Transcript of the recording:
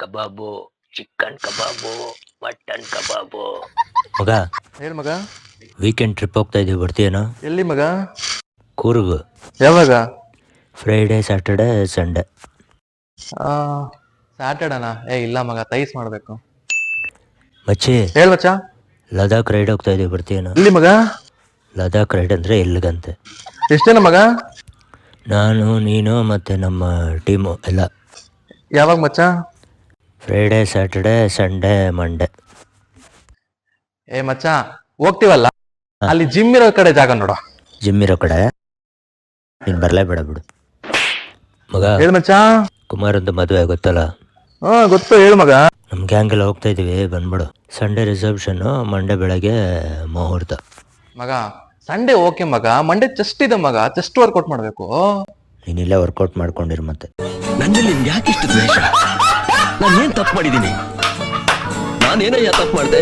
ಕಬಾಬು, chicken ಕಬಾಬು, mutton ಕಬಾಬು. ಮಗ, ಹೇಳ ಮಗ. ವೀಕೆಂಡ್ ಟ್ರಿಪ್ ಹೋಗ್ತಾ ಇದೀವಿ, ಬರ್ತೀಯೇನೋ? ಎಲ್ಲಿ ಮಗ? ಕೂರ್ಗು. ಯಾವಾಗ? Friday, Saturday, Sunday. ಸ್ಯಾಟರ್ಡೇನಾ? ಇಲ್ಲ ಮಗ, ತೈಸ್ ಮಾಡ್ಬೇಕು. ಮಚ್ಚಿ, ಹೇಳ ಮಚ್ಚ. ಲದಾಖ್ ರೈಡ್ ಹೋಗ್ತಾ ಇದೀವಿ, ಬರ್ತೀಯೇನೋ? ಎಲ್ಲಿ ಮಗ? ಲದಾಖ್ ರೈಡ್ ಅಂದ್ರೆ ಎಲ್ಲಿಗಂತೆ. ಎಷ್ಟು ಜನ ಮಗ? ನಾನು, ನೀನು ಮತ್ತೆ ನಮ್ಮ ಟೀಮು ಎಲ್ಲ. ಯಾವಾಗ ಮಚ್ಚ? Friday, Saturday, Sunday, Monday. ಮಚ್ಚ, ಹೋಗ್ತೀವಲ್ಲ, ಅಲ್ಲಿ ಜಿಮ್ ಇರೋ ಕಡೆ ಜಾಗ ನೋಡು. ಜಿಮ್ ಇರೋ ಕಡೆ? ನೀನು ಬರಲೇ ಬೇಡ ಬಿಡು ಮಗ. ಹೇಳ ಮಚ್ಚ. ಕುಮಾರ್ ಅಂತ ಮದುವೆ ಗೊತ್ತಲ್ಲ? ಗೊತ್ತು, ಹೇಳು ಮಗ. ನಮ್ಮ ಗ್ಯಾಂಗ್ ಎಲ್ಲ ಹೋಗ್ತಾ ಇದೀವಿ, ಬಂದ್ಬಿಡು. ಸಂಡೇ ರಿಸೆಪ್ಷನ್ನು, ಮಂಡೇ ಬೆಳಗ್ಗೆ ಮುಹೂರ್ತ. ಮಗ, ಸಂಡೇ ಓಕೆ ಮಗ, ಮಂಡೇ ಚೆಸ್ಟ್ ಇದೆ ಮಗ, ಚೆಸ್ಟ್ ವರ್ಕೌಟ್ ಮಾಡ್ಬೇಕು. ನೀನಿಲ್ಲೇ ವರ್ಕೌಟ್ ಮಾಡ್ಕೊಂಡಿರು ಮತ್ತೆ. ನನ್ನಲ್ಲಿ ಯಾಕಿಷ್ಟು ದ್ವೇಷ? ನಾನೇನ್ ತಪ್ಪು ಮಾಡಿದ್ದೀನಿ? ನಾನೇನಯ್ಯ ತಪ್ಪು ಮಾಡಿದೆ?